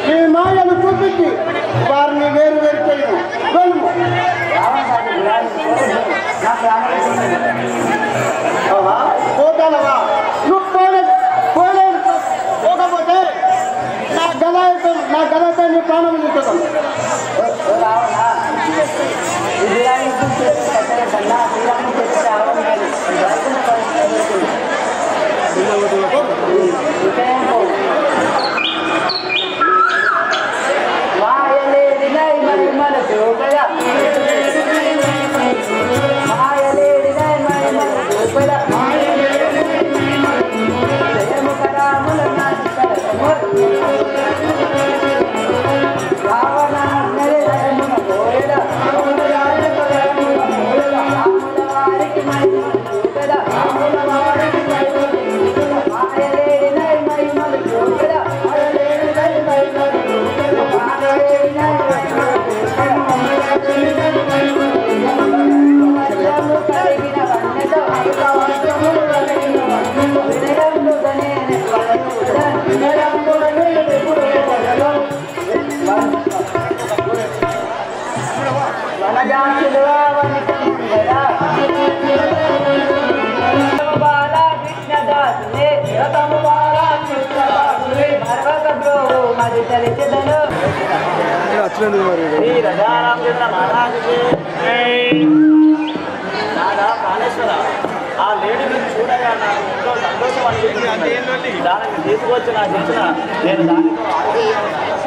ఈ మాయను చూపించి వారిని వేరు వేరు చేయను. పోతానవా? నువ్వు పోకపోతే నా గలతో నీ ప్రాణం చూస్తాను. ఆ లేడీని చూడగా నాకు ఎంతో సంతోషం అనిపించింది. దానికి తీసుకొచ్చి నాకు ఇచ్చిన నేను దానితో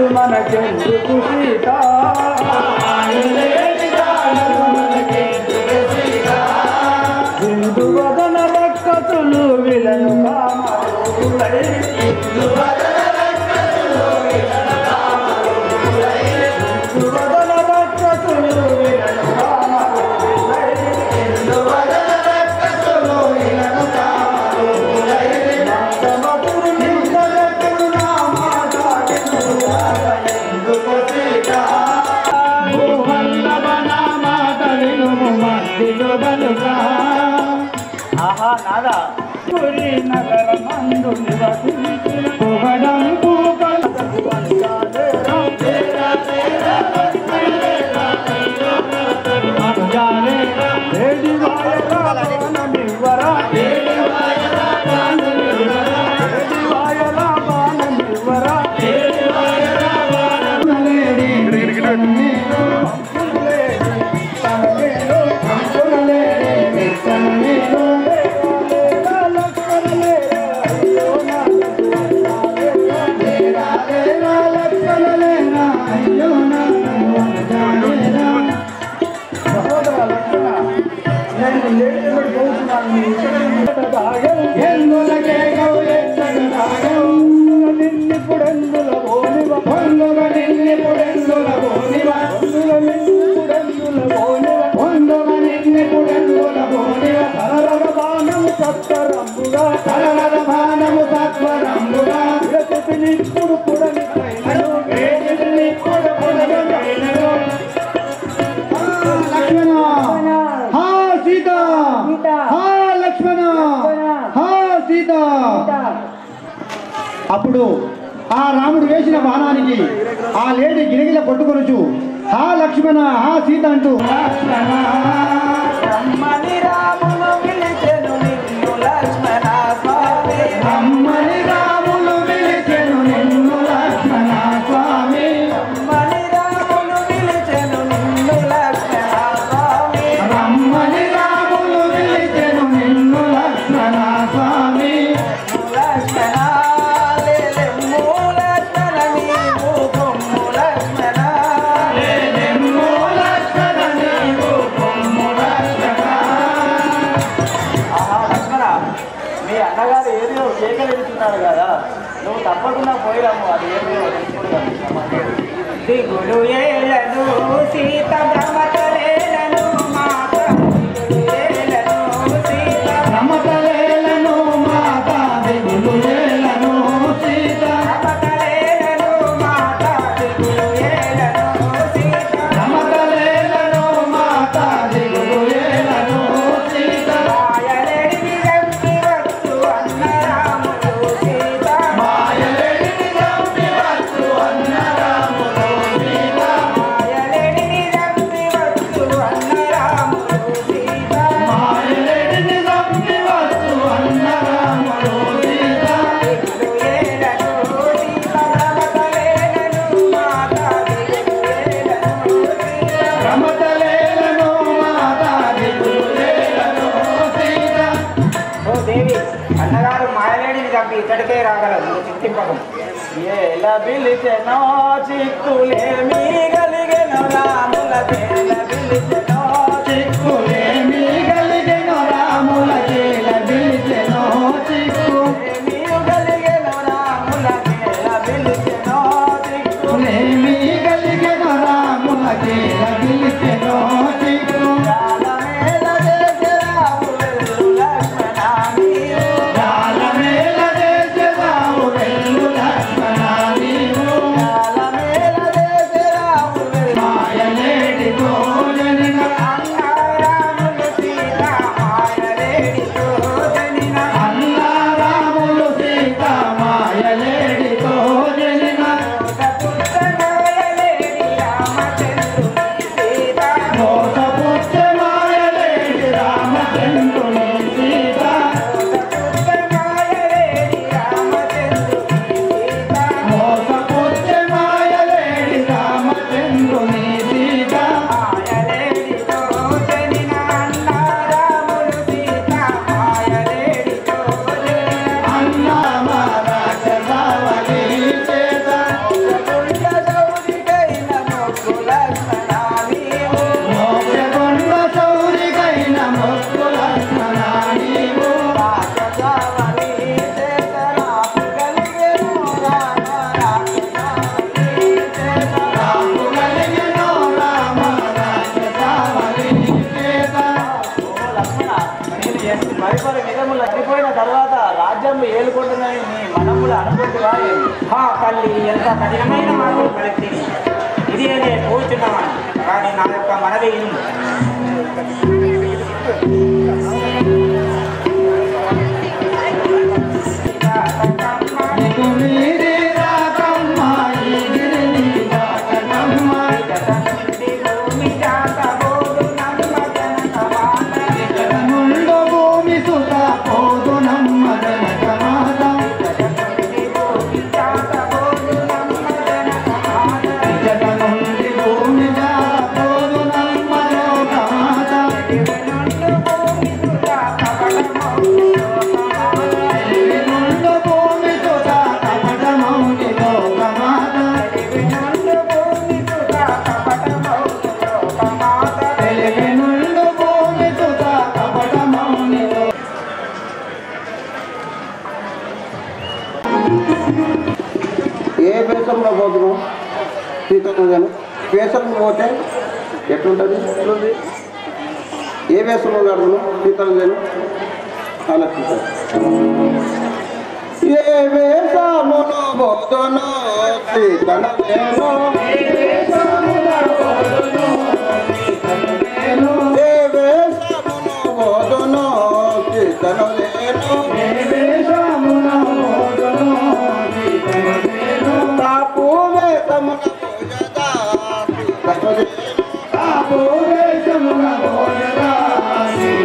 మనకెందుకు సీత హిందు వదన రక్కతులు విలను ఆహా నాదా పురి నగర మందు నివసించిన పొగడంపు అప్పుడు ఆ రాముడు వేసిన బాణానికి ఆ లేడీ గిరగిల కొట్టుకొనుచు హా లక్ష్మణ హా సీత అంటూ రమ్మని రాములు పిలిచెను నిన్ను లక్ష్మణ స్వామి రమ్మని రాములు పిలిచెను నిన్ను లక్ష్మణ స్వామి రమ్మని రాములు పిలిచెను నిన్ను లక్ష్మణ స్వామి రమ్మని రాములు పిలిచెను నిన్ను లక్ష్మణ స్వామి లక్ష్మణ లేలెమ్ము లక్ష్మణ నీవు కొమ్ము లక్ష్మణ లేలెమ్ము లక్ష్మణ నీవు కొమ్ము లక్ష్మణ. ఆహా లక్ష్మణ మీ అన్నగారు ఏదో సేకరించున్నారు కదా నువ్వు తప్పకుండా పోయిరాము అది ఏదో తెలుసుకుంటాను దిగులు ఏలను సీత భ్రమతలేలను మాత ఏలను సీత రమతలేలను మాత దిగులు ఏలను సీత భ్రమతలేలను మాత దిగులు ఏలను సీత రమతలేలను మాత దిగులు ఏలను సీత మాయలేని రంగి వచ్చు అన్న రాముడు సీత మాయలేని రంపి వచ్చు అన్న రాముడు సీత మాయలేని రంగి వచ్చు అన్న రాముడు సీత మాయలేని రంపి వచ్చు అన్న రాముడు సీత దిగులు ఏలను సీత భ్రమతలేలను మాత దిగులు ఏలను సీత రమతలేలను మాత దిగులు ఏలను సీత. ఓ దేవి అన్నగారు మాయలేడిని తప్పి ఇక్కడికే రాగలరు నువ్వు చింతింపకు ఎలా పిలిచెనో చిక్కులేమి కలిగెను రాములకేల పిలిచెనో చిక్కులేమి కలిగెను రాములకేల పిలిచెను చిక్కు చిక్కులేమి కలిగెను రాములకేల పిలిచెనో లేమి కలిగెను రాములకేల పిలిచెను చిక్కు చిక్కుల చేసే రాములు లక్ష్మణ నీవు జాలమేల చేసెదావు వెళ్ళు లక్ష్మణ నీవు మేల చేసే రాములు మాయలేడి తోడనిన అన్న రాములు సీత మాయలేడితో జనిన అన్నా రాములు సీత మాయలేడి తోడనిన పుత్రమాయలేడి రామచంద్రుని సీత మోసపుచ్చ మాయలేడి రామచంద్రుని సీత పుత్రమాయలేడి రామచంద్రుని సీత మోసపుచ్చ మాయలేడి రామచంద్రుని సీత మాయలేడితో జనిన అన్న రాములు సీత మాయలేడితో జనిన అన్నా మా రాక్షసావళి చేత గుండ సౌరికైన మొక్కు లక్ష్మణ నీవు మోక్షగుండ సౌరికైన మొక్కు లక్ష్మణ నీవు రాక్షసావళి చేత నాకు కలిగెను రామ రాక్షసావళి చేత రాము కలిగెను రామ రాక్షసావళి చేత లక్ష్మణ నేను మరిపరి విధములు అడిపోయిన తర్వాత రాజ్యం ఏలుకుంటున్నాయి నీ మనములు అనుకుంటున్నా హా తల్లి ఎంత కఠినమైన మాటలు పలికి ఇది నేను కూర్చున్నామని కానీ నా యొక్క మనవి ఇను. నీకు మీరి రాకమ్మ ఈ గిరిని దాటకమ్మ భూమి జాత బోడు నమ్మ జనకమాన ఇక్కడ నుండు భూమి సుత పోదు నమ్మ జనకమాత భూమి జాత బోడు నమ్మ జనకమాన ఇచ్చట నుండి భూమి జాత పోదు నమ్మ లోకమాత నుండు భూమి సుజా కపటమౌ లోకమాన తెలివి నుండు భూమి సుత కపటమౌని లోకమాత నుండు భూమి సుజా కపటమౌ లోకమాత తెలివి నుండు భూమి సుత కపటమౌని లోక ఏ వేషంలో పోతున్నావు సీతను వేషంలో పోతే ఎట్లుంటుంది ఏ వేషంలో కడుతున్నావు సీతను ఆలోచించాను ఏ వేషమును పోతును సీతను ఏ వేషమును పోతును సీతను కాపు వేషమున పూజదా సీతను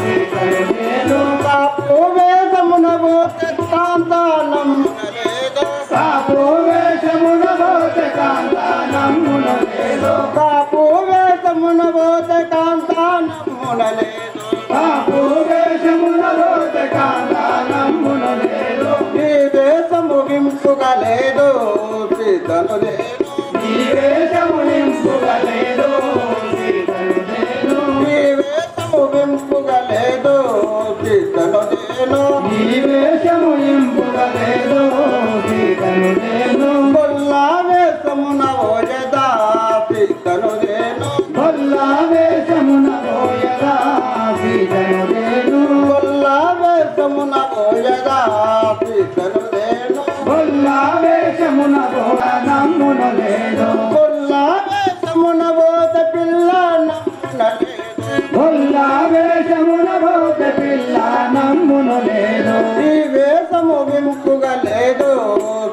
సీతను నేను కాపు వేషమున పోతే కాంతానమ్మునలేదో కాపు వేషమున పోతే కాంతానమ్మునలేదో కాపు వేషమున పోతే కాంతానమ్మునలేదో కాపు వేషమున పోతే కాంతానమ్మునలేదో ఈ వేషము వింపుగలేదు సీతను నేను ఈ వేషము నింపుగలేదు సీతను నేను ఈ వేషము వింపుగలేదు సీతను నేను ఈ వేషము నింపుగలేదు సీతను నేను గొల్లా వేషమున ఓయదా సీతను నేను గొల్లా వేషమున పోయదా సీతను నేను గొల్లా వేషమున ఓయదా సీతను నేను గొల్లా వేషమున పోయ నమ్మునలేదు గొల్లా వేషమున పోత పిల్ల నమ్మునలేదు గొల్లా వేషమున పోతే పిల్ల నమ్మునలేదు ఈ వేషము వింపుగలేదు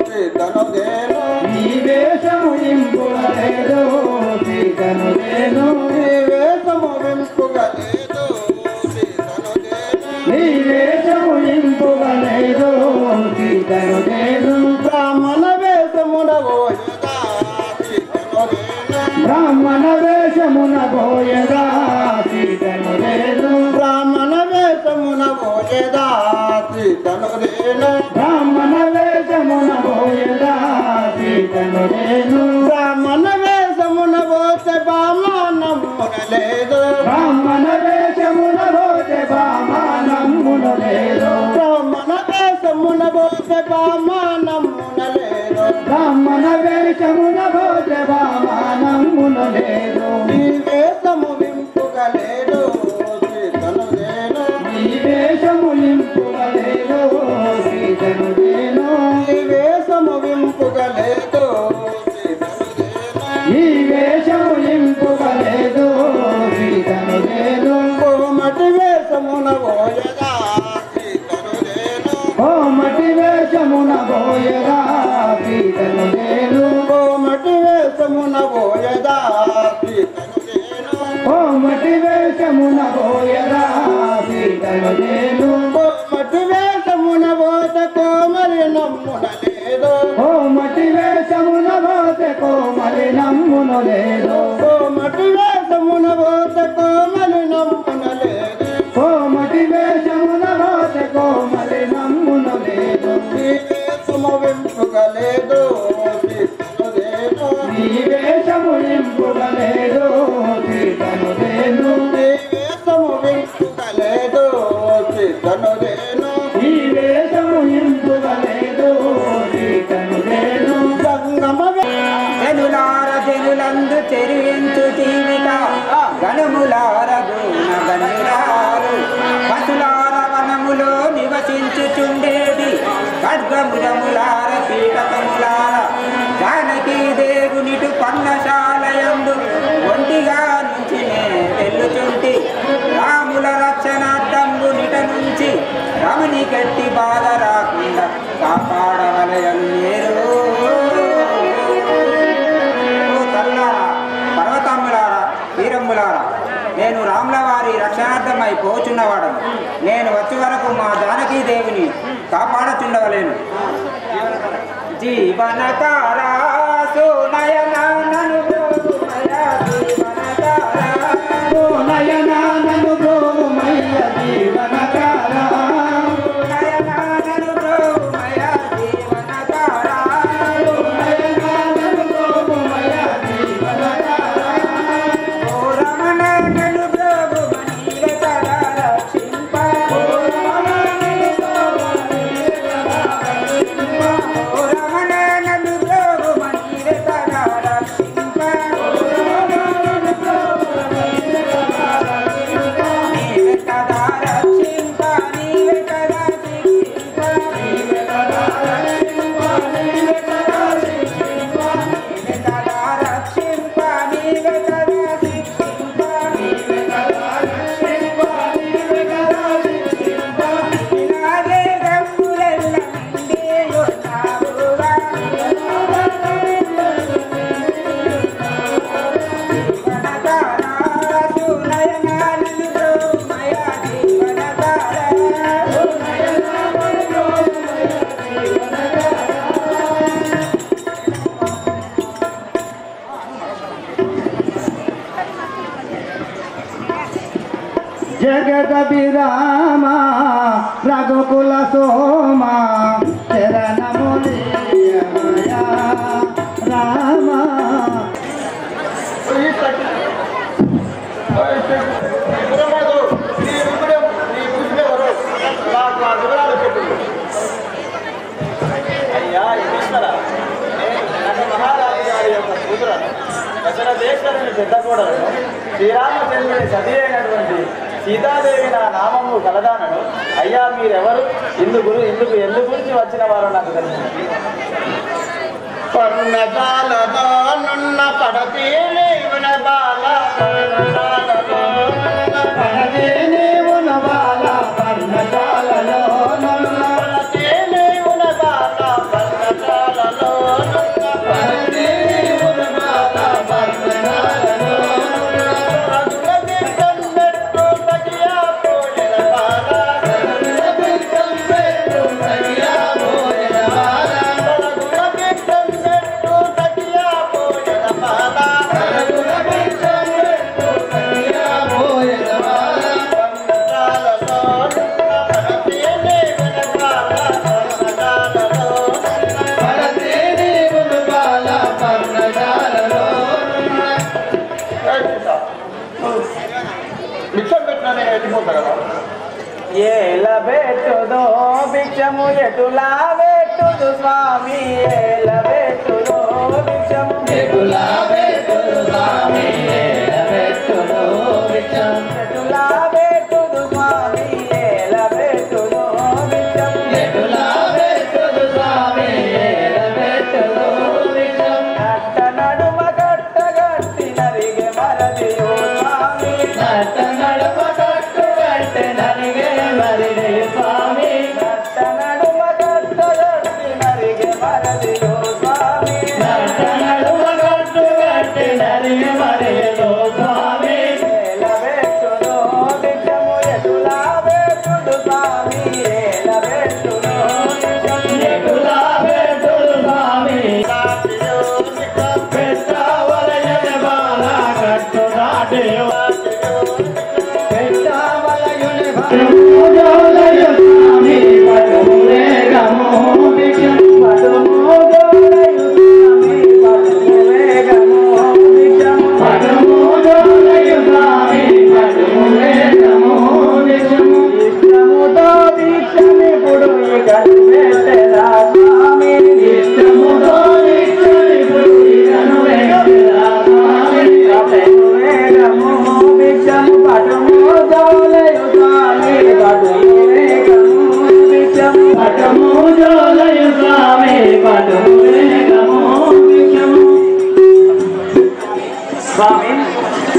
సీతను నేను ఈ వేషము ఇంపుగలేదు సీతను నేను ఈ వేషము వింపుగలేదు సీతను నేను ఈ వేషము ఇంపుగలేదు సీతను నేను బ్రాహ్మణ వేషమున ఓయదా సీతను నేను బ్రాహ్మణ వేషమున పోయదా సీతను నేను బ్రాహ్మణ వేషమున ఓయదా సీతను నేను బ్రాహ్మణ వేషమున పోయదా సీతను నేను బ్రాహ్మణ వేషమున పోతే బామానమ్మునలేదు బ్రాహ్మణ వేషమున పోతే బామానమ్మునలేదు బ్రాహ్మణ వేషమున పోతే బామానమ్మునలేదు బ్రాహ్మణ వేషమున పోతే బామానమ్మునలేదు ఈ వేషము వింపుగలేదు సీతను నేను ఈ వేషము ఇంపుగలేదు సీతను నేను ఈ వేషము వింపుగలేదు సీతను నేను ఈ వేషము ఇంపుగలేదు సీతను నేను కోమటి వేషమున ఓయదా సీతను నేను కోమటి వేషమున పోయదా సీతను నేను కోమటి వేషమున ఓయదా సీతను నేను కోమటి వేషమున పోయదా సీతను నేను కోమటి వేషమున పోత కోమలి నమ్మునలేదు కోమటి వేషమున పోతే కోమలి నమ్మునలేదు కోమటి వేషమున పోత కోమలి నమ్మునలేదు కోమటి వేషమున పోతే కోమలి నమ్మునలేదు ఈ వేషము వింపుగలేదు సీతను నేను ఈ వేషము నింపుగలేదు సీతను నేను ఈ వేషము వింపుగలేదు సీతను నేను ఈ వేషము నింపుగలేదు సీతను నేను సంగమ జనులార జనులందు చెరివించు జీవిక గణములార గుణ గణులారు పశులార వనములో నివసించుచుండేది ఖడ్గములములార పీఠకములార జానకీ దేవునిటు పన్నశాలయందు ఒంటిగా నుంచి వెళ్ళుచుంటి రాముల రక్షణార్థంబు నిట నుంచి రమణి గట్టి బాధ రాకుండా కాపాడవలయను మీరు తల్లారా పర్వతమ్ములారా వీరమ్ములారా నేను రాముల వారి రక్షణార్థమై పోచున్నవాడను నేను వచ్చే వరకు మా జానకీ దేవిని కాపాడచుండవలేను జీవనకారా సునయనను జీవనకారా నయనానను బ్రోమయ్య జీవనకారా నయనను బ్రోమయ జీవనకారా నయనానను బ్రోమయ్య జీవనకారా ఓ రమణ నన్ను బ్రోమనీల తడా రక్షింప ఓ రమణ నన్ను బ్రోమనీల తడా రక్షింప జగదభిరామ రఘుకుల సోమ శరణములియమయ రామ. అయ్యా ఈశ్వర, నేను మహారాజు గారి యొక్క కూతురను, దశరథేశ్వరుని పెద్ద కూడలను, శ్రీరామచంద్రుని సతి అయినటువంటి సీతాదేవి నా నామము కలదానను. అయ్యా మీరెవరు, ఎందు గురించి వచ్చిన వారు నాకు తెలుసు. పర్ణశాలలోనున్న పడతి నీవున బాల పడతి నీవున బాల పర్ణశాలలోనున్న పడతి నీవున బాల పర్ణశాలలోనున్న పడతి నీవున బాల పర్ణశాలలోనున్న రఘులకి కన్నెట్టు తగియా పోయిన బాల రఘులకి కన్నెట్టు తగియా పోయిన బాల రఘులకి కన్నెట్టు తగియా పోయిన బాల రఘులకి కన్నెట్టు తగియా పోయిన బాల పర్ణశాలలోనున్న పడతి నీవున బాల పర్ణశాలలోనున్న పడతి నీవున బాల పర్ణశాలలోనున్న భిక్షం పెట్టినా నేను వెళ్ళిపోతా కదా. ఏల బెట్టుదో భిక్షము ఎటులా బెట్టుదు స్వామి, ఏల బెట్టుదో భిక్షము ఎటులా బెట్టుదు స్వామి ఏల బెట్టుదో భిక్షం ఎటులా బెట్టుదు స్వామి, ఏల బెట్టుదో భిక్షము ఎటులా బెట్టుదు స్వామి ఏల బెట్టుదో భిక్షం నట్ట నడుమ కట్టగట్టి నరిగే మరదియో స్వామి, నట్ట నడుమ కట్టు కట్టె నరిగే మరిదే స్వామి నట్ట నడుమ కట్టగట్టి నరిగే మరదియో స్వామి, నట్ట నడుమ కట్టు కట్టె నరిగే మరిదో స్వామి ఏల బెట్టుదో భిక్షము ఎటులా బెట్టుదు స్వామి, ఏల బెట్టుదో భిక్షము ఎటులా బెట్టుదు స్వామి పెట్టవలయన బాల కట్టు దాటెయో పెట్టవలయన బాల స్వామి పడుములే గమో భిక్షం పదుమోదోలయు స్వామి, పదుమోవేగము భిక్షము పడుములయు స్వామి పడుములే గమో భిక్షం ఇష్టముతో భిక్షమిప్పుడు ఇకను పెట్టెదా స్వామి, ఇష్టముతో నిత్యుడిప్పుడు ఇకను వెంకటా స్వామి పదుమోవేగము భిక్షము పదుమోదోలయు స్వామి, పదుమోవేగము భిక్షము పటమోజోలయు స్వామి పటులే గమో భిక్షము స్వామి,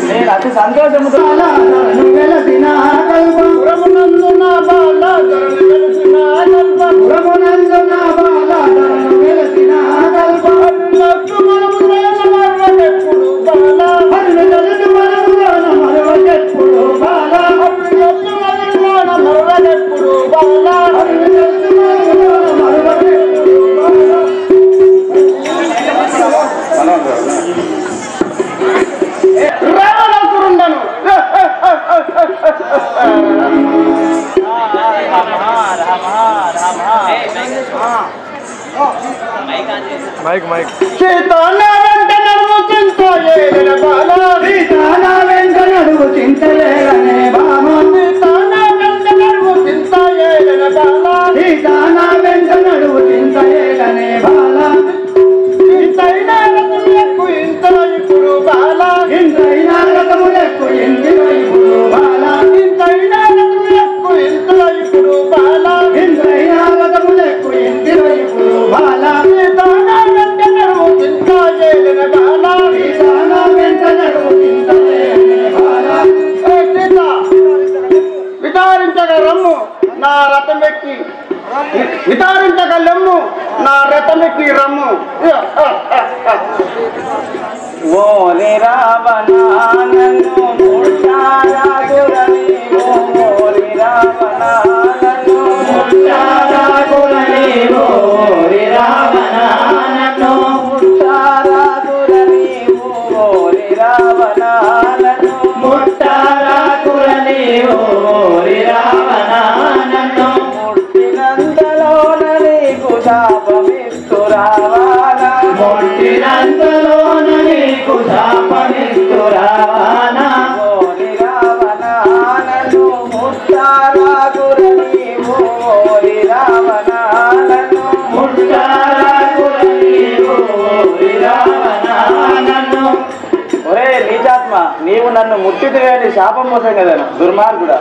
నేను అతి సంతోషముతో బాలాధరను వెలసిన కల్పం పురమునందున బాలాధరను వెలసిన కల్పం పురమునందున బాలాధరను వెలసిన కల్పం లక్ష్మణమున మరవెప్పుడు బాల పదులు తలుచు మనములోన మరవచెప్పుడు బాల లక్ష్మణమున మరవెప్పుడు బాల పదులు తలుచు మనములోన మరవచెప్పుడు బాల రావణాసురుండను సీతాన్న వెంట నడుము చింతయేలిన బాల సీతానా వెంట నడువు చింతలేగనే బామ సీతాన్న వెంట నడుము చింతయేలిన బాల సీతానా వెంట నడువు చింతలేగనే బాల ఇంతైనా రతులకు ఇంతలో ఇప్పుడు బాల ఇంతైనా రథములకు ఎందిరో ఇప్పుడు బాల ఇంతైనా రతులకు ఇంతలో ఇప్పుడు బాల ఇంతైనా రథములకు ఎందిరో ఇప్పుడు బాల సీతాన్న వెంట నడుము చింతయేలిన బాల సీతానా వెంట నడువు చింతలేగనే బాల ఏ సీత విచారించగ రమ్ము నా రథమెక్కి విచారించగ లెమ్ము నా రథమెక్కి రమ్ము ఓరి రావణాలను ముట్టారాగురని, ఓరి రావణాలను ముట్టారాగురని, ఓరి రావణాలను ముట్టారాగురని, ఓరి రావణాలను ముట్టారాగురని, నీవు ఓరి రావణ నన్ను ముట్టినంతలోన నీకు శాపమిస్తు రావాలా ముట్టినంతలోన నీకు శాపమిస్తు రావణ ఓరి రావణ నన్ను ముట్టారాకుర నీవు ఓరి రావణ నన్ను ముట్టారాకుర నీవు ఓరి రావణ నన్ను ఒరే నీచాత్మ నీవు నన్ను ముట్టితే అని శాపం మోసం కదా దుర్మార్గుడా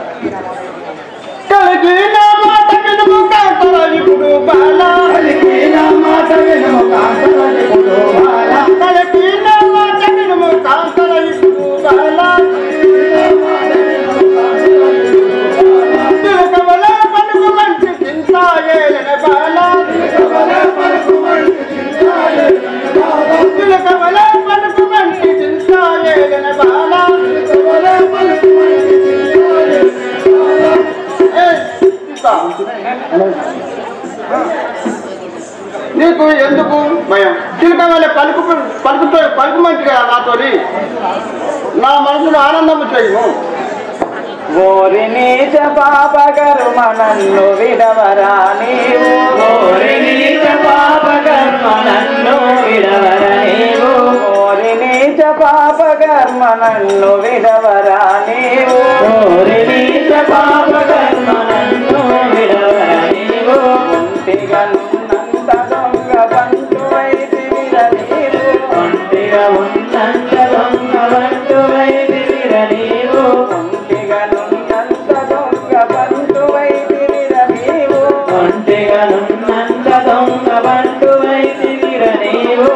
కలిగిన మాట వినుము కాంతల ఇప్పుడు బాల కలిగిన మాట వినుము కాంతల ఇప్పుడు బాల కలిగిన మాట వినుము కాంతల ఇప్పుడు బాల తిలకవల పలుకు మంచి చింతాయేలన బాల తిలకవల పలుకు మంచి చింతాయేలన బాల నీకు ఎందుకు భయం చిలక వల్ల పలుకు మంచిగా నాతోని నా మనసులో ఆనందము చేయము ఓరి నీచ పాపకర్మ నన్ను విడవరా నీవు ఓరి నీచ పాపకర్మ నన్ను విడవర నీవు ఓరి నీచ పాపకర్మ నన్ను విడవరా నీవు ఓరి నీచ పాపకర్మ నన్ను విడవర నీవు ఒంటిగా నున్నంత దొంగ బంటువైతివిర నీవు ఒంటిగా ఉన్నంత దొంగ బంటువైతివిర నీవు ఒంటిగా నున్నంత దొంగ బంటువైతివిర నీవు ఒంటిగా నున్నంత దొంగ బంటువైతివిర నీవు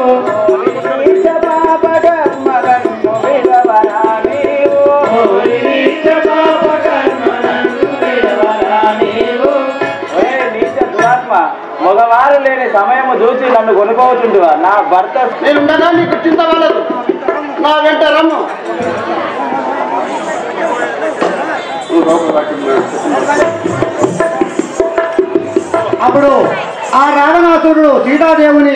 ఓరి నీచ పాపకర్మ నన్ను విడవరా నీవు ఓరి నీచ పాపకర్మ నన్ను విడవర నీవు ఒరే నీచ దురాత్మ మగవారు లేని సమయము చూసి నన్ను కొనుక్కోవచ్చుంటువా నా భర్త నేనుండగా నీకు చింత వాళ్ళదు నా వెంట రమ్ము అప్పుడు ఆ రావణాసురుడు సీతాదేవుని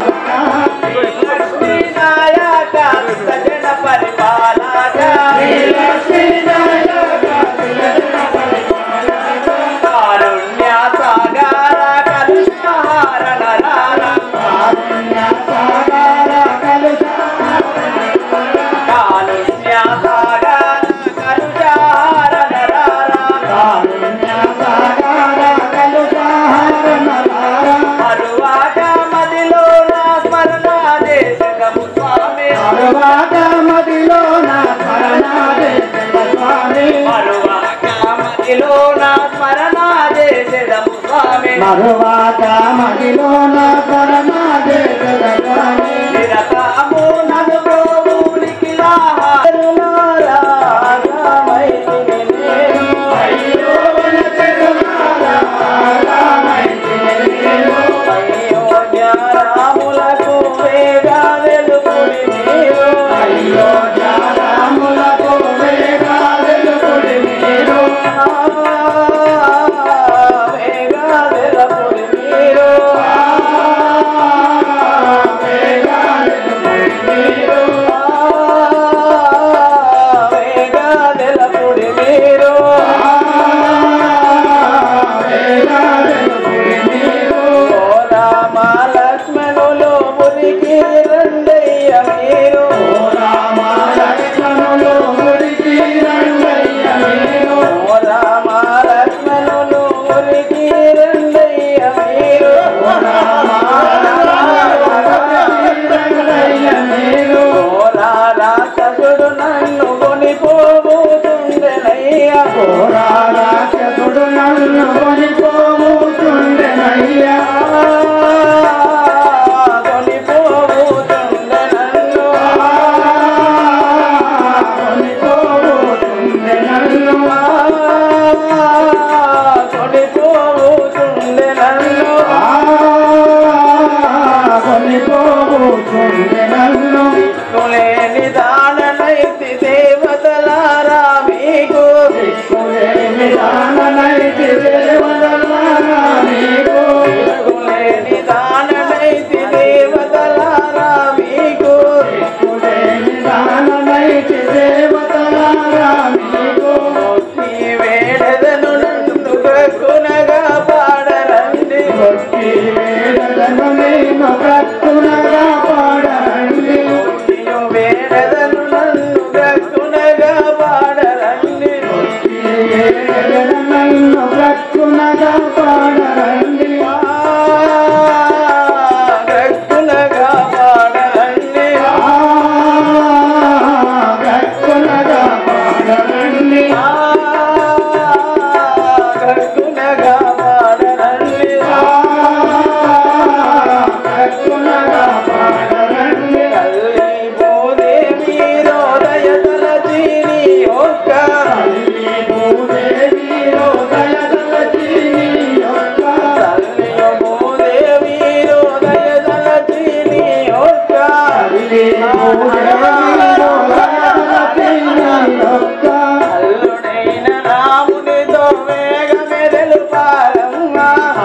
మరువాత మదిలోన పరమాదే రాములకు వేగా వెలుగుడి నీవు అయ్యో రాములకు వేగా వెలుగుడి మీరు వేగా వెలుగుడి మీరు వేగా వెలుగుడి మీరు ఓ రామ లక్ష్మణులు మురికి రండయ్య మీరు ఓ రామ లక్ష్మణులు మురికి రండయ్య మీరు ఓ రాక్షసుడు నన్ను కొనిపోబోతుండెనయ్యా రాక్షసుడు నన్ను కొనిపోతుండెనయ్యా కొనిపోబోతుండె నన్ను కొనిపోతుండే నన్ను కొనిపోబోతుండె నన్ను కొనిపోతుండే నన్ను దిక్కులేని దాననైతి దేవతలారా మీకు దిక్కులేని దాననైతి దేవతలారా మీకు దిక్కులేని దాననైతి దేవతలారా మీకు దిక్కులేని దాననైతి దేవతలారా మీకు మొక్కి వేడెదను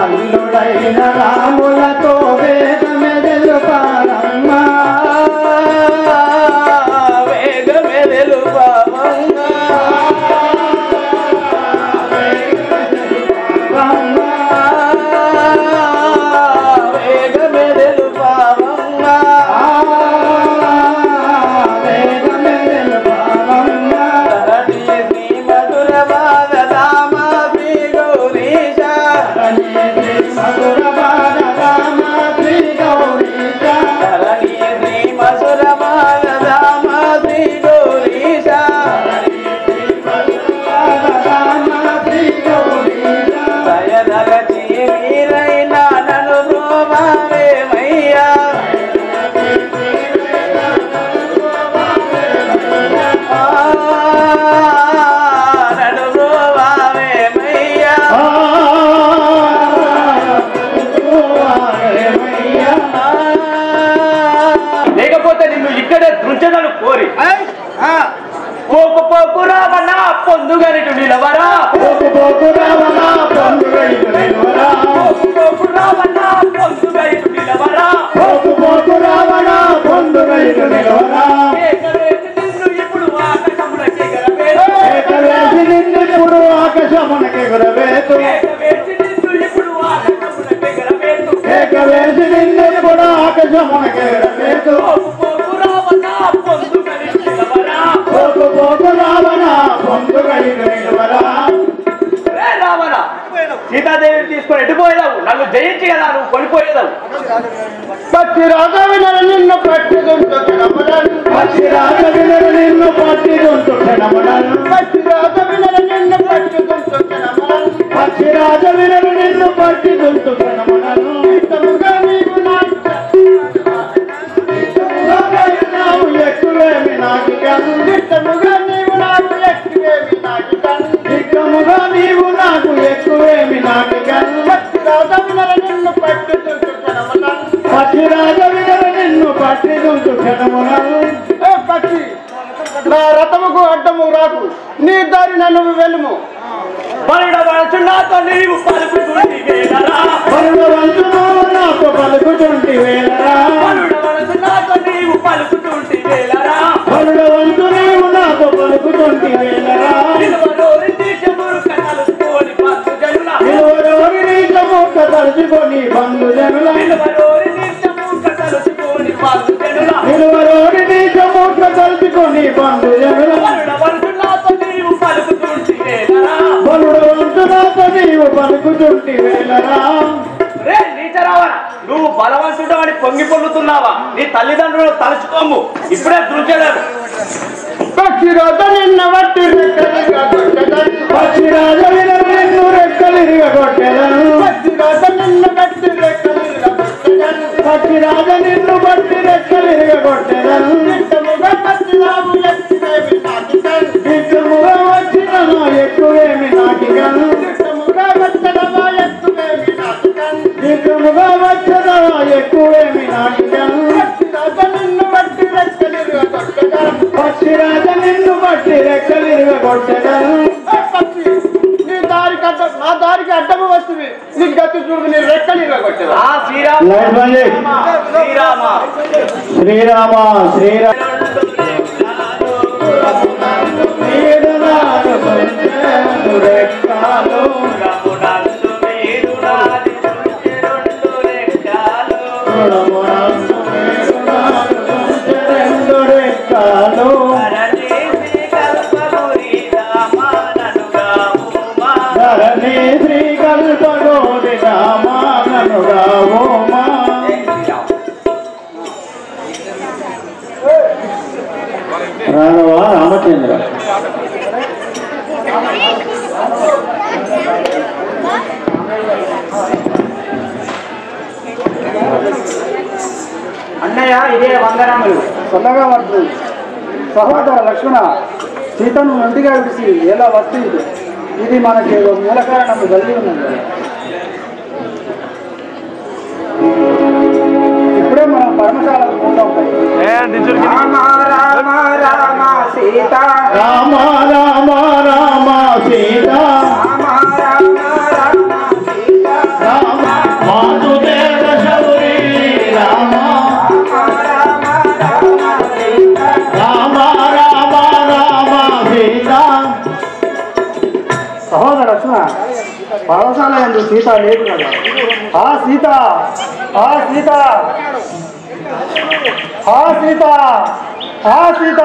అల్లుడైన రాములతో వేదమెదలు పారమ్మా వేగమెదలు పావంగా వేగమెదలు పావంగా వేదమెదలు పారమ్మా ధరణి శ్రీ మధుర బాలరామ శ్రీ గౌరీశ మధుర బాలరామ శ్రీ గౌరీశ ధరణి శ్రీ మధుర బాలరామ శ్రీ గౌరీశ దయదలచి మీరైనా నన్ను బ్రోవావేమయ్యా నన్ను బ్రోవావేమయ్యా లేకపోతే నిన్ను ఇక్కడే దృంచదను కోరి పోకు పోకు రావణ పొందుగనిటు నిలవరా పోకు పోకు రావణ పొందుగనిటు నిలవరా ఏకవేసి నిన్ను ఇప్పుడు ఆకాశమునకి ఎగరవేతు ఏకవేసి నిన్ను ఇప్పుడు ఆకాశమునకి ఎగరవేతు పోకు రావణ పొందుగనిటు నిలవరా పోకు పోకు రావణ పొందుగనిటు నిలవరా రావణ సీతాదేవిని తీసుకొని ఎడిపోయేదావు నన్ను జయించి కదా నువ్వు కొనిపోయేదావు పచ్చి రాజవినరు నిన్ను పట్టిదుంటు క్షణములను పచ్చి రాజవినరు నిన్ను పట్టిదుంటు క్షణములను పచ్చి రాజవినరు నిన్ను పట్టిదుంటు క్షణములను పచ్చి రాజవినరు నిన్ను పట్టిదుంటు క్షణములను ఇష్టముగా నీవు నాకు ఎక్కువేమి నాకు కను ఇష్టముగా నీవు నాకు ఎక్కువేమి నాకు కను ఇష్టముగా నీవు నాకు ఎక్కువేమి నాకు కను పచ్చి రాజవినరు నిన్ను పట్టిదుంటు క్షణములను పచ్చి రాజవినరు నిన్ను పట్టిదుంటు క్షణములను పచ్చి నా రథముకు అడ్డము రాకు నీ దారి నన్ను వెళ్ళుము పరుడవలచు నాతో నీవు పలుకుతుంటి వేళరా పరుడవంతును నాతో పలుకుతుంటి వేళరా పరుడవలచు నాతో నీవు పలుకుతుంటి వేళరా పరుడవంతు నీవు నాతో పలుకుతుంటి వేళరా నిలవరోరి దేశమురు కథలుకోని బంధుజనుల నిలువరోరి నీచము తలుచుకొని బంధుజనుల నిలవరోరి దేశము కథలుకోని బంధుజనుల నిలువరోరి నీచము తలుచుకొని బంధుజనుల పరుడవలచు నాతో నీవు పలుకుతుంటి వేళరా పరుడవంతు నాతో నీవు పలుకుతుంటి వేళరా రే నీచరావణ నువ్వు బలవంతుడవని పొంగి పొందుతున్నావా నీ తల్లిదండ్రులు తలుచుకోము ఇప్పుడే దృంచలేదు పక్షిరాజ నిన్న వట్టి పక్షిరాజ నిన్ను రెక్కలిరిగా కొట్టెదను పక్షిరాజ నిన్ను బట్టి రెక్కలిరిగా కొట్టెదను పక్షిరాజ నిన్ను బట్టి రెక్కలిరిగా కొట్టెదను ఇష్టముగా పచ్చిరాము ఎక్కువేమి నాటికను ఇష్టముగా వచ్చిన ఎక్కువేమి నాటికను ఇష్టముగా వచ్చదవా ఎక్కువేమి నాటికను ఇష్టముగా వచ్చదవా ఎక్కువేమి నాటికను పక్షిరాజ నిన్ను బట్టి రెక్కలిరిగా కొట్టెదను పక్షిరాజ నిన్ను బట్టి రెక్కలిరిగా కొట్టెదను పక్షి నా దారికి అడ్డము వస్తుంది నీ గతి చూడు నీ రెక్కలిరిగా కొట్టెదను ఆ శ్రీరామ శ్రీరామ శ్రీరామ శ్రీరామ రెక్కాలు రమునందు వీరుడాది రెండు రెక్కలు రెండు రెక్కాలు ధరణి శ్రీ కల్పమురి రామాననుగా ఉమా ధరణి శ్రీ కల్పగోరి రామాననుగా ఓమా రాఘవ రామచంద్ర అన్నయ్య ఇదే వందనములు. చల్లగా పడుతుంది. సహోదర లక్ష్మణ, సీతను ఒంటిగా విడిచి ఎలా వస్తుంది? ఇది మనకి మూల కారణం కలిగి ఉన్నది. ఇప్పుడే మనం పరమశాలకు పోతాం. రామ రామ రామ సీత రామ రామ రామ సీత రామ రామ రామ సీత రామ పరవశాల ఎందు సీత లేదు కదా. ఆ సీత ఆ సీత ఆ సీత ఆ సీత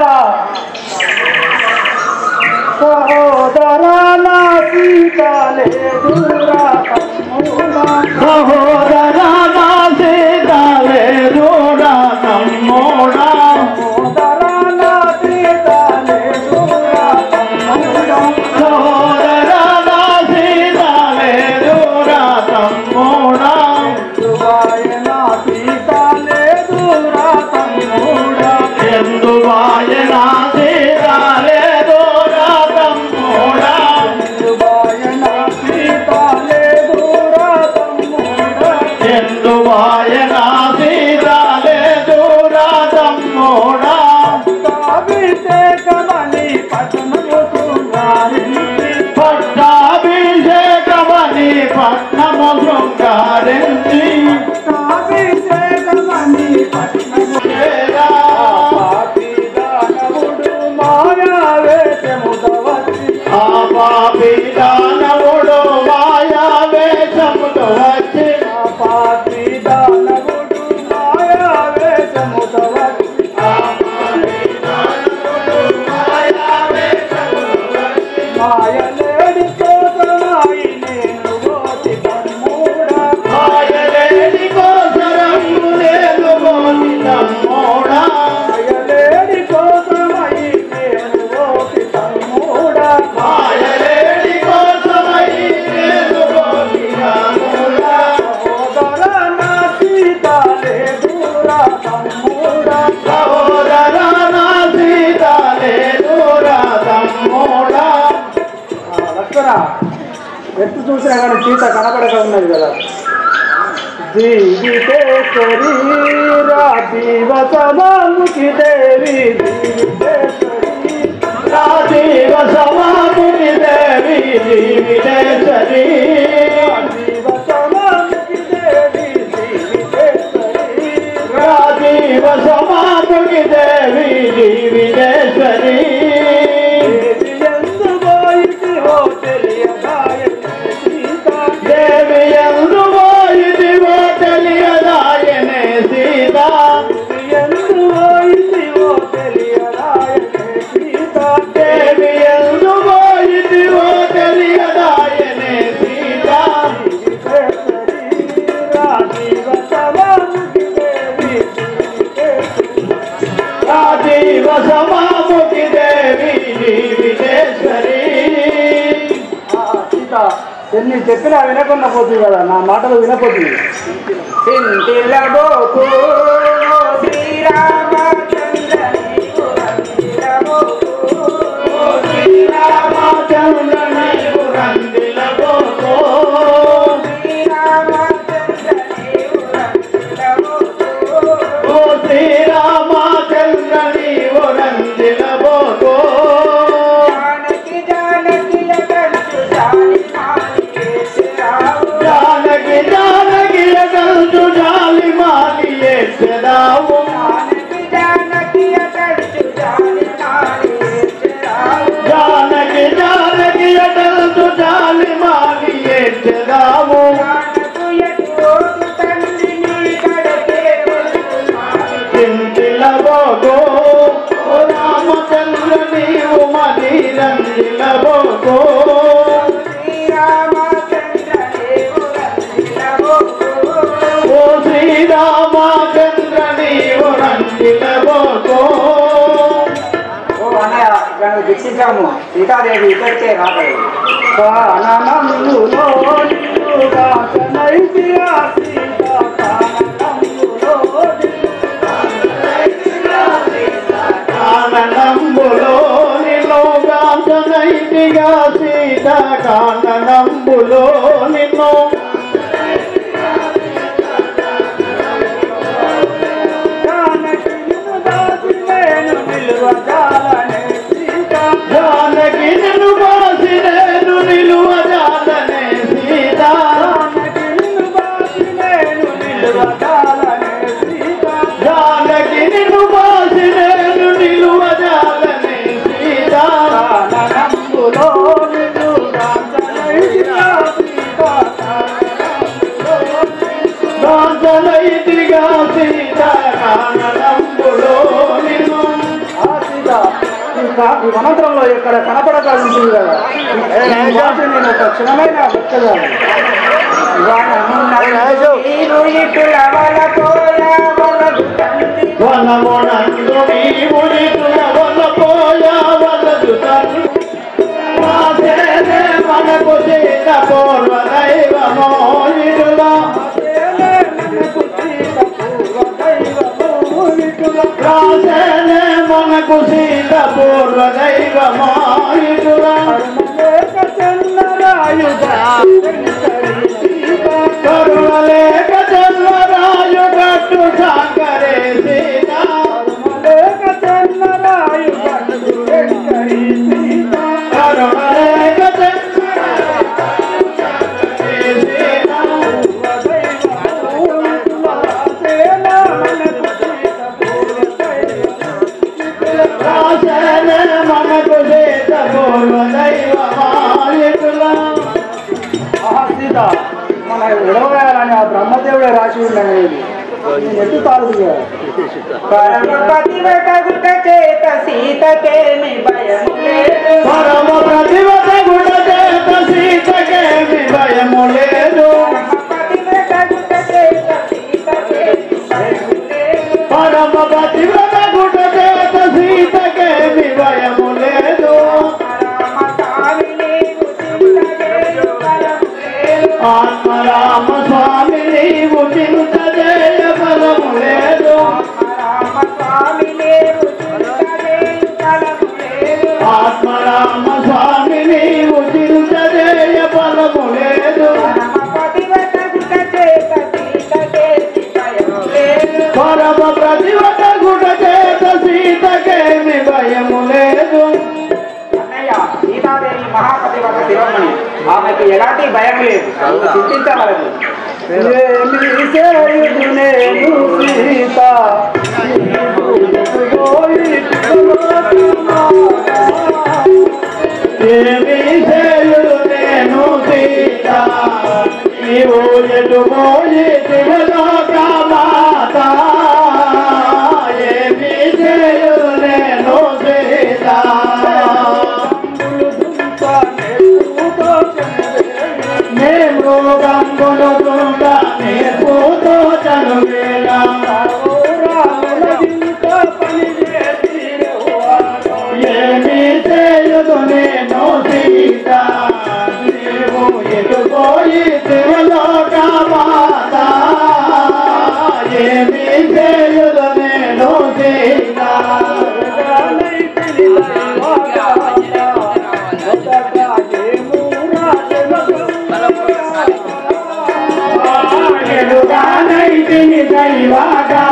సహోదరా నా సీత లేదురా తమ్ముడా, సహోదరా నా సీత లేదురా తమ్ముడా, సహోదరా నా సీత లేదురా తమ్ముడా, సహోదరా నా సీత లేదురా తమ్ముడా, ఎందువాయ నా సీత లేదురా తమ్ముడా, ఎందువాయ నా సీత లేదురా తమ్ముడా, ఎందువాయ నా సీత లేదురా తమ్ముడా, ఎందువాయ నా సీత లేదురా తమ్ముడా, పట్టాభిషేకమని పట్టణము శృంగారించి, పట్టాభిషేకమని పట్నము శృంగారించి, పట్టాభిషేకమని పట్నము పాపిదానవుడు మాయావేశముతో వచ్చి, ఆ పాపిదానవుడు మాయావేశముతో వచ్చి, ఆ పాపిదానవుడు మాయావేశముతో వచ్చి, ఆ పాపిదానవుడు మాయావేశముతో వచ్చి, మాయలేడి కోసమాయి నేను గోతి తమ్ముడా, మాయలేడి కోసరము నేను గోతి తమ్ముడా, మాయలేడి కోసమై నేను గోతి తమ్ముడా, మాయలేడి కోసమై నేను గోతి తమ్ముడా, సహోదరా నా సీత లేదురా తమ్ముడా, సహోదరా నా సీత లేదురా తమ్ముడా. లక్షణ ఎత్తు చూసినా కానీ సీత కనపడక ఉన్నది కదా. జీవితేశ్వరి రాజీవ సమాముఖి దేవి, జీవితేశ్వరి రాజీవ సమాముఖి దేవి, జీవితేశ్వరి రాజీవ సమాముఖి దేవి, జీవితేశ్వరి రాజీవ సమాముఖి దేవి, జీవితేశ్వరి. దేవి ఎందు పోయితివో తెలియదాయనే సీత, దేవి ఎందు పోయితివో తెలియదాయనే సీత, దేవి ఎందు పోయితివో తెలియదాయనే సీత, దేవి ఎందు పోయితివో తెలియదాయనే సీత, జీవితేశ్వరి రాజీవ సమాముఖి దేవి, రాజీవ సమాముఖి దేవి, జీవితేశ్వరి. సీత ఎన్ని చెప్పినా వినకుండా పోతుంది కదా, నా మాటలు వినపోతుంది. చింతిలబోకు శ్రీరామచంద్ర నీవు రందిలబోకు, శ్రీరామచంద్ర నీవు రందిలబోకు, శ్రీరామచంద్ర నీవు రందిలబోకు, ఓ శ్రీరామచంద్ర నీవు రందిలబోకు, జానకి జానకి అగంచు జాని మాలికేశరావు, జానకి జానకి అగంచు జాలి మాలియేశరావు, జానకి జానకి అగంచు జాని మాలికేశరావు, జానకి జానకి అగంచు జాలి మాలియేశరావు, జానకు ఎటువోదు తండ్రి నీ కడకే వస్తున్నాను, చింతిలబోకు ఓ రామచంద్ర నీవు మది రందిలబోకు, శ్రీరామచంద్ర నీవు రందిలబోకు, ఓ శ్రీరామచంద్ర నీవు రందిలబోకు. ఓ అన్నయ్య ఇక్కడ దీక్షించాము, సీతాదేవి ఇక్కడికే రాలేదు. కాననములో నిన్నుగా కనైతి ఆ సీత, కాననములో కాననంబులో నిన్నుగా కనైతిగా సీత, కాననంబులో నిన్ను జానకి నిన్ను దాచి నేను నిలువజాలనే సీత, జానకి నిన్ను బాసి నేను నిలువజాలనే సీత, జానకి నిన్ను బాసి నేను నిలువజాలనే సీత, జానకి నిన్ను బాసి నేను నిలువజాలనే సీత, కాననంబులో నిన్ను దాచనైతిగా సీత, దిగా సీత కానలంబులో నిన్ను ఈ వనంతరంలో ఇక్కడ కనపడగలుగుతుంది కదా నేను ఒక క్షణమైన వెచ్చగాను వనమునందు నీవు నిటుల వనపోయా వలదు మనకు చేత పూర్వ దైవమో నిటుల రాసేనే మనకు సీత పూర్వ దైవమాయుడుల కరుణలేక చంద్రరాయుడట్టు సాకరే సీత కరుణలేక మనకు చేత పూర్వ దైవమాయుడుల సీత మన విడవగాలని ఆ బ్రహ్మదేవుడే రాసి ఉండేది ఎటు తాగుతుంది చేత సీతకేమి భయం పరమ ప్రతిభత గుణ చేత సీతకేమి భయము లేదు పరమ ప్రతిభత గుణ చేత సీతకేమి భయము లేదు ఆత్మరామ స్వామి నీవు చింత జయ ఫలము లేదు ఆత్మరామ స్వామి నీవు చింత జయ ఫలము లేదు పరమ ప్రతిభట గుణ చేత సీతకేమి భయము లేదు సీతాదేవి మహాపతివ్రత శిరోమణి ఆమెకు ఎలాంటి భయం లేదు చింతించవలదు సీత ఏమి చేయుడు నేను సీత నీవు ఎటు పోయి శివలోక మాత ఏమి చేయుడు నేను సీత నేను గంగులు తుంట నేర్పుతో చనువేళ ఏమి చేయుదు నేను సీత నీవు ఎటుపోయి శివలోక మాత ఏమి చేయుదు నేను సీత ఎదుగానైతిని దైవగా